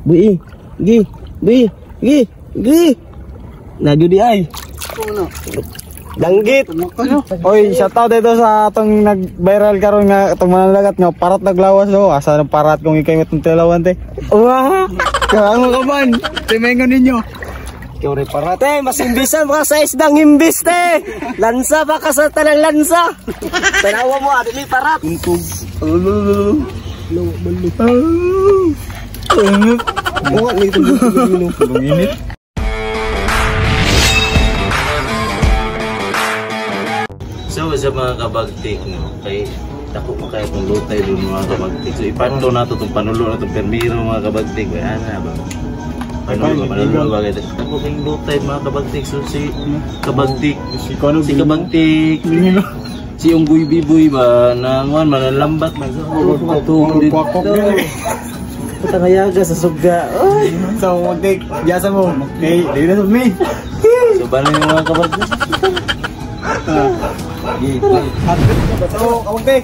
Bui. Gi. Nagyo di ay. Danggit. Oy, shoutout dito sa atong nag-viral karon nga atong manalagat nga parat naglawas do. Asa ng parat kung ikay matong tilawan te. Wah! Kaano ka man? Timengon ninyo. Ikaw rin parat. Te, mas imbisan baka sa isdang imbis te. Lansa baka sa talang lansa. Tanawa mo, adili parat. Untog. So sa mga kabagtik no, kay dako pa kay kung lutay doon mga kabagtik. So ipanto nato tong panulo na tong permiro mga kabagtik. Ana ba? Panulo ba kay dako kay lutay mga kabagtik. So si kabagtik, si kabagtik. Si Unggoy Biboy ba nanguan manalambat man sa tuwang dito. Patangayaga sa sugda. Oy, So, magtik, jasa mo. Okay, di na sa me. so bali yung mga kabagtik. So, kamagtik.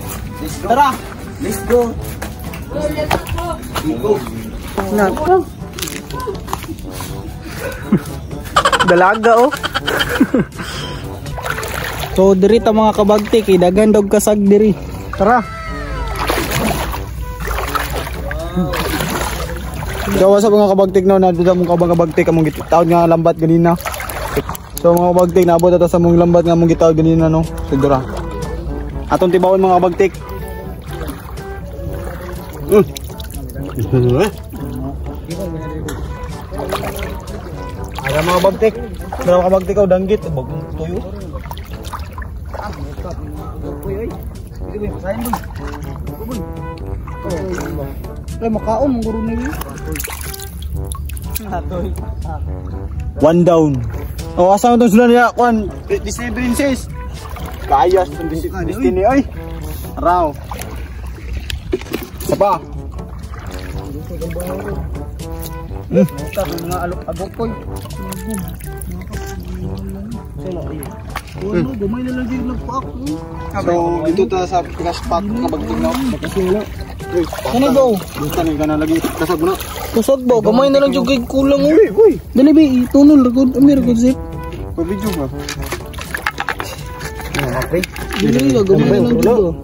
Tara. Let's go. Nako. Dalaga oh. So diri ta mga kabagtik, dagan dog kasag diri. Tara. Gawa sa mga kabagtik no, nadto mong kabang kabagtik among gitawd nga lambat ganina. So mga kabagtik, naabot ata sa mong lambat nga among gitawd ganina no. Sigura. Atong tibawon mga kabagtik. Ada mga kabagtik. Mga kabagtik ko danggit, bagong tuyo. One down. Oh, asa mo itong sulan niya? Kwan, Disney Princess. Kayas itong Disney. Ay, araw. Isa pa. Mga alok-agok ko. Gumay na lang din nagpaak. So, dito ta sa crash pack kapag tingnaw. Nakasila. Ano ba? Gusto na ka na lagi. Kasag mo na. Kasag ba? Gumay na lang yung kulang. Dali ba? Itunol. May record zip. Pa-video ba? Dili ka. Gumay na lang dito.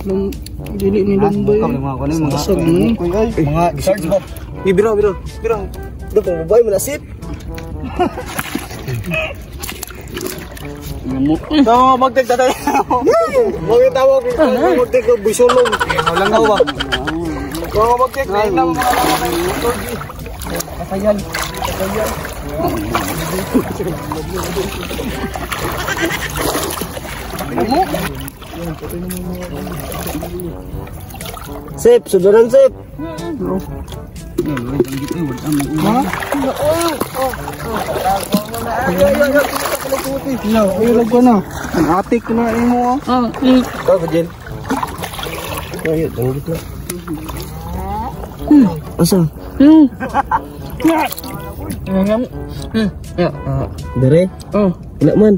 Dili nilang ba yun? Kasag mo. Mga search mo. Biro. Doon pang babae mo na sip. So, magtagtatay ako. Magtawag ko, magtag ko, busolong. Walang nga ba? So, magtag na ilang mga lang. Kasayan. Sip, sudaran sip. Ilag ko na. Ang atik ko na mo. Ikaw ka dyan. Ayo, danggit na. Asa? Dere? Wala man.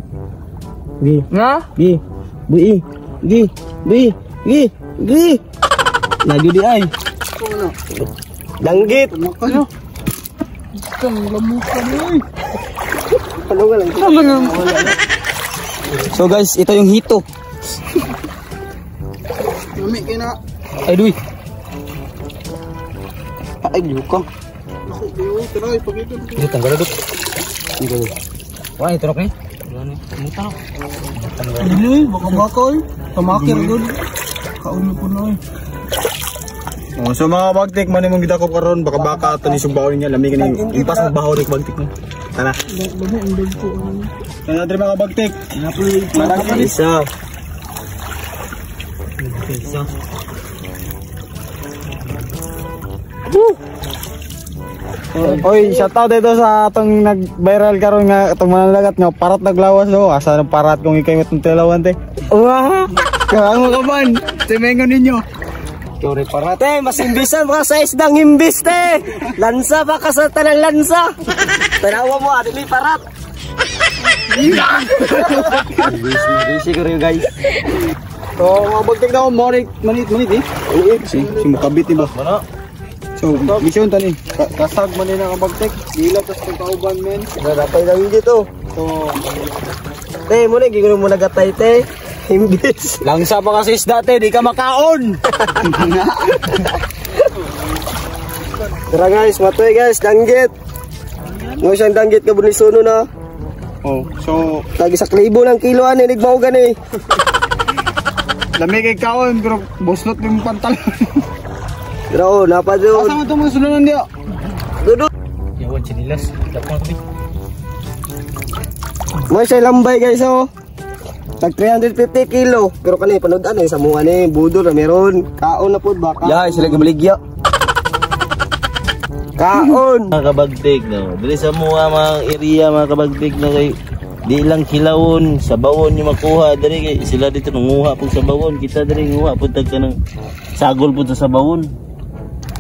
Gi. Gi. Bui. Gi. Nagyo di ay. Danggit. So guys, ito yung hito. Ay duy. Ay yuka. Dito tanggal dito. Dito. Wah, ito rok ni. Muta. Ini baka oy. Tamakir gud. Kauno po na oy. Oh, so mga kabagtik, man imong gidakop karon baka ato ni sumbaon niya lami kini impas magbahaw ri kabagtik mo. Tara. Tara diri mga kabagtik. Marang isa. Oy, shoutout dito sa atong nag-viral karon nga atong manalagat nga parat naglawas do. Asa ng parat kung ikay matong tilawan te. Wah! Kaano ka man? Timengon ninyo. Ikaw rin parat. Te, mas imbisan baka sa isdang imbis te. Lansa baka sa talang lansa. Tanawa mo, adili parat. Busy ko rin guys. So, mabagtig na ako, manit eh. Si mukabit diba? So, mission tani. Kasag man din ang kabagtik. Gila tas kauban men. Napay lang dito. So, Te, muna gigulo mo nagatay te. Imbis. langsa pa kasi isda te, di ka makaon. Tara guys, matoy guys, danggit. Mo siyang danggit ka bunisuno na. Oh, so Tagi sa klibo ng kilo ani nigbaw gani. lami kay kaon pero buslot yung pantalon. Pero napa doon. Asa man to mga sulunan dia? Dudut. Yawan chinilas. Dapat ko. Mo siya lambay guys oh. Tag 350 kilo. Pero kani panood-an sa mga ni budol na meron. Kaon na pud baka. Ya, sila gimaligya. Kaon. Mga kabagtik no. Dili sa mga area mga kabagtik na kay di lang kilawon sa bawon yung makuha diri kay sila dito nanguha pud sa bawon, kita diri nguha pud tag kanang sagol pud sa bawon.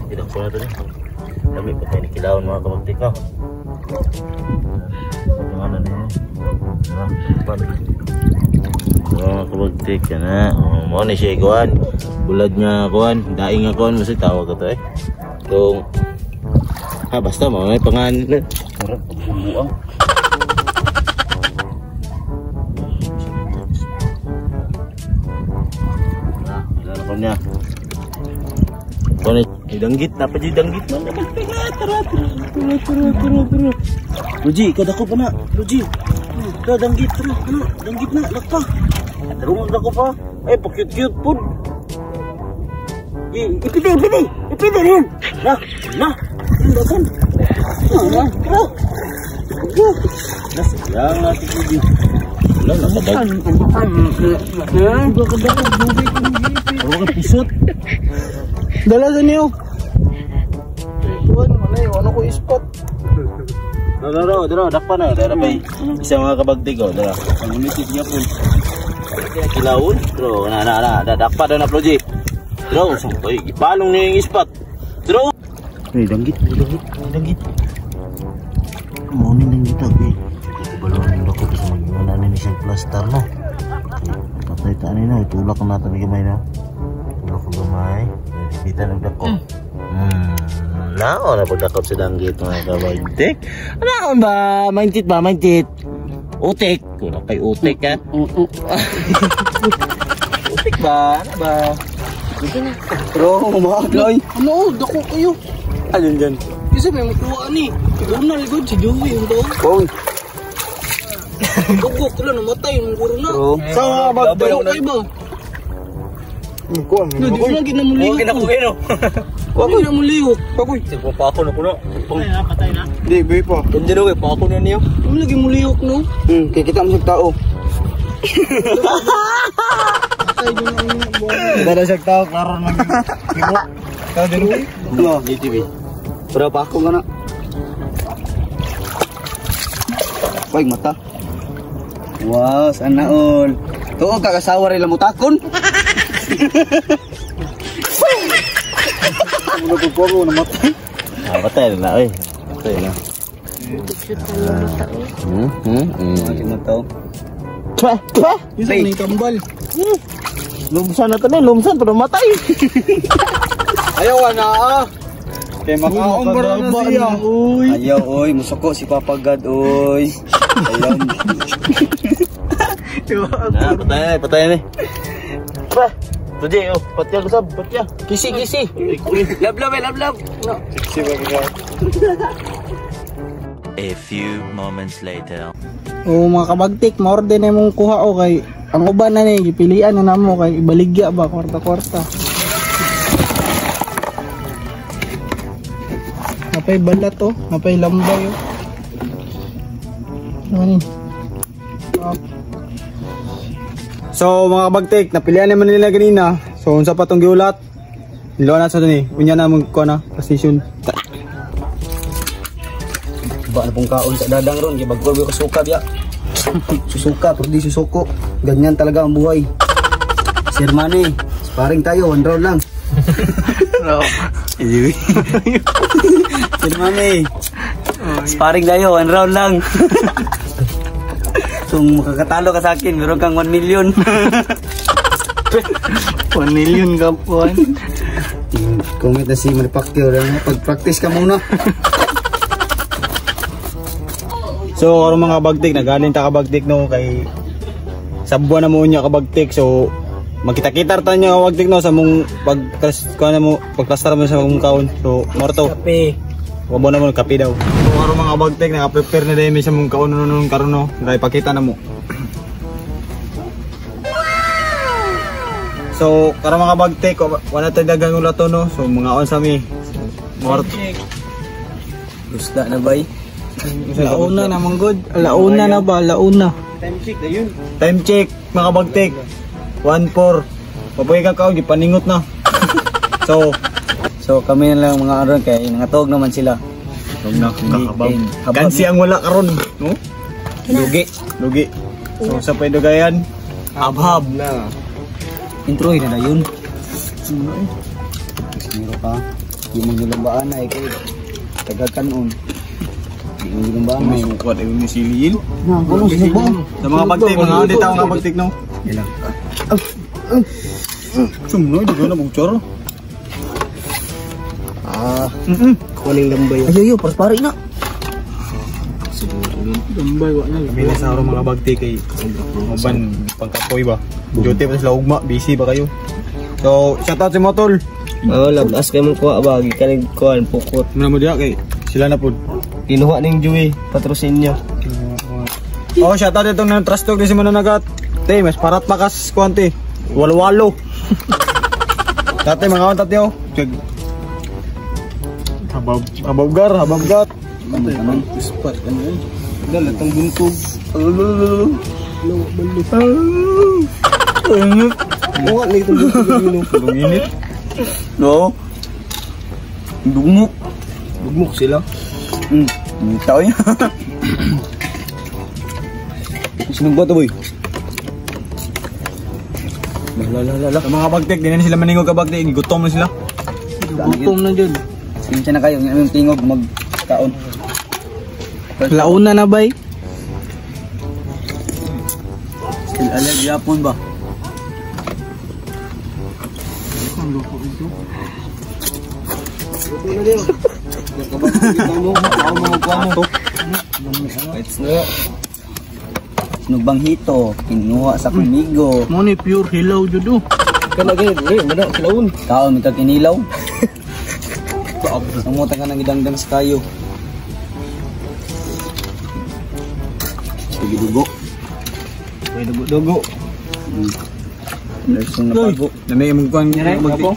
Tidak ko na diri. Dami pa tayo ni kilawon mga kabagtik no. Ano na mga kabagtik yan ha. Mo ni siya kuan. Bulad nga kuan, daing nga kuan masig tawag ka to eh. Kung basta mo may pangalan. Murag pagbuang. Wala ko niya. Kung idanggit, dapat idanggit man. Tara. Luji, kadako pa na. Luji. Danggit, tara. Danggit na, lakpa. Tarungan ako pa. Ay, pa-cute-cute po. Ipiti rin. Na. Tindakan. Tara. Nasayang natin ko din. Wala, nakadag. Huwag kang pisot. Dala sa niyo. Tuwan, ano ko spot. Dara, dakpa na. Dara pa isang mga kabagtig ko. Dara, ang ulitit niya po. Kilawon. Dro, dakpa daw na project. Dro, ipalong niya yung spot. Dro. Ay, danggit. Morning danggit ako eh. Balon yung lako sa mga ni siyang plaster no. Patay ta ani na, itulak na natin gamay na. Tulak ko gamay. Kita ng dako. Nao na pagdakop sa danggit mga kabagtik. Ano ba? Mindset. Utik. Wala kay utik ha. Utik ba? Ano ba? Pero umakagay. Ano, dako kayo. Alin dyan? Kasi may makuha ni. Gunal gud si Joey yung daw. Oy. Dugok ko lang namatay ng guro na. Sa Dako kayo ba? Kuan. No, di ko lagi na mulihok. no. Wag na mulihok. Pagoy. Sige pa ako na kuno. Patay na. Di, bay pa. Kandiyan ako pa ako na niyo. Wala lagi mulihok no. Kaya kita mo sa tao. Ay, di na Dara sa tao, karon lang. Ibo. Tao din uy. No, GTV. Pero pa ako mana. Pag mata. Wow, sana all. Tuo ka kasawa rin lamutakon. Ano ko po namatay? Patay na oy. Patay na. Mataw. Twa. Isa ni kambal. Lumsan na to na, lumsan pero matay. Ayaw na Kaya makaon ba na siya? Ayaw, oy. Musuko si Papa God, oy. Ayaw. Patay na. Twa. Tuje, patya ko sab, patya. Kisi. Love. No. A few moments later. Oo mga kabagtik, maorde na mong kuha o kay ang uban na ni gipilian na namo kay ibaligya ba kwarta. Napay balat to, napay lambay oh. Ano? So mga kabagtik, napilian naman nila ganina. So unsa pa tong giulat? Niluan na sa to ni. Unya na mong kuha na station. Ba na pong kaon sa dadang ron. Gibagol ko suka biya. Susuka, pero di susuko. Ganyan talaga ang buhay. Sir Manny, sparring tayo, 1 round lang. Sir Manny, sparring tayo, 1 round lang. Kung makakatalo ka sa akin, meron kang 1 million. 1 million ka po. Comment na si Manipakyo. Pag-practice ka muna. So karon mga kabagtik, nagaling ta kabagtik no kay sa buwan na mo niya kabagtik. So magkita-kita ta niya kabagtik no sa mong pagklastar mo sa mong kaon. So morto. Kape. Wa mo na mo kape daw. So karon mga kabagtik, naka-prepare na dai mi sa mong kaon nonon karon no. Dai pakita na mo. So karon mga kabagtik, wala tay dagang ulato no. So mga on sa mi. Morto. Gusto na bay. Launa na manggod. Launa na ba? Launa. Time check na yun. Time check mga kabagtik. 1:04. Pabuhay ka kaon, gipaningot na. So kami na lang mga aron kay nangatog naman sila. Huwag na kakabab. Habab. Gansi ang wala karon, no? Lugi. So sa pwede habhab Na. Intro na yun. Meron ka. Di mo nilambaan na kay tagakanon. Di mo nilambaan na. Sukat ay misilil. Ano sa ba? Sa mga bagtik, mga audit ako mga bagtik, no? Ilang. Sumno, di ko na bugchor. Kuning lambay. Ayo, pari na. Lambay, wala na. Kami na sa araw mga bagtik kay maban pangkapoy ba? Duty pa sila ugma, busy ba kayo? So, shoutout si Motol. Labas kay mong kuha ba gikan kuan pukot. Muna mo diya kay sila na pud. Kinuha ning Joey patrocinio. Oh, shoutout itong nang trust talk di si Mananagat. Te, mas parat pa kas kuanti. Walo-walo. Dati mga kawan tatyo. Hababgat. Ano? Spot ano yun? Dala tang buntog. Mukha na itong buntog yun. Init. No? Dugmok sila. Tao yan. Sinong ba ito boy? Lala. Sa mga bagtik, di na sila maningog ka bagtik. Gutom na sila. Gutom na dyan. Sinsya na kayo, yung tingog magkaon. Launa na bay. Still alive yapon ba? Sinugbang hito, kinuha sa kumigo. Mo ni pure hilaw judo. Kala gid, mana kilawon. Kaon mi kag kinilaw. Samuta ka nang idangdang sa kayo. Sige dugo. Pwede dugo. Lesson na pago. Dami mong kuan bagtik.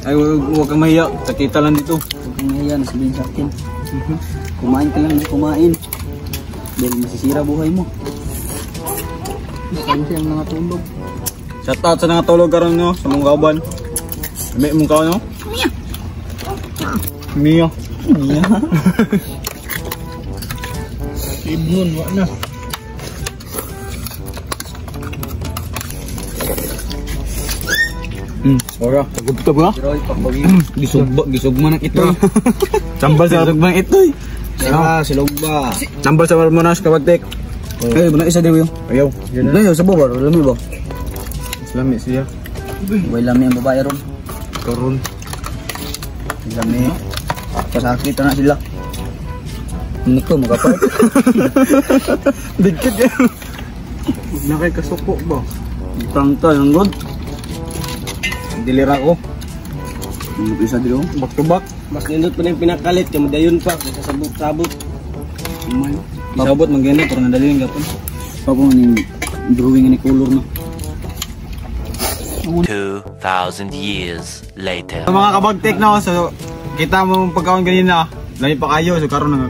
Ay, huwag kang mahiya. Takita lang dito. Huwag kang mahiya, nasabihin sa akin. Kumain ka lang, kumain. Dahil masisira buhay mo. Saan siya mga tulog? Shoutout sa nangatulog karon no, sa mong kauban. Dami mong kaon no? Mia. Ibnon, wak na. Ora, tagubtob nga. Pero ipapawin. Gisugma ng itoy. Sambal sa tugma ng itoy. Silog ba? Sambal sa Monas kabagtik. Eh, muna isa din yun. Ayaw. Ayaw, sa baba, lami ba? Islami siya. May lami ang babae ron. Karon. Lami. Pasakit na sila. Hindi ko makapal. Dikit yan. Nakay kasuko ba? Tangka, ang good. Dilira ko. Isa din yun. Back to back. Mas nindot pa na yung pinakalit, kamadayon pa, sabot-sabot. Sabot maganda pero nadali yung gapon. Pag yung drawing ni color na. 2,000 years later. Sa mga kabagtik na so kita mo pagkaon ganina. Lami pa kayo so karon na.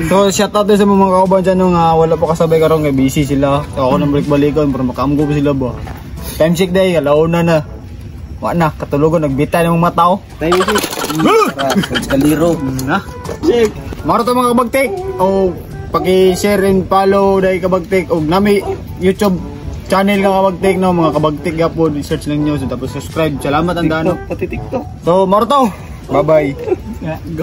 So shoutout din sa mga kauban dyan nung wala pa kasabay karon nga busy sila. So ako nang balik-balikan para makaamgo pa sila ba. Time check day, alauna na. Wa na katulogon nagbitay ng mata ko. Time check. Kaliro. Na. Check. Maro to mga kabagtik. O paki-share and follow dai kabagtik og nami YouTube channel nga kabagtik no mga kabagtik gyapon search lang nyo so tapos subscribe. Salamat ang dano. Pati TikTok. So maro to. Bye bye. Go.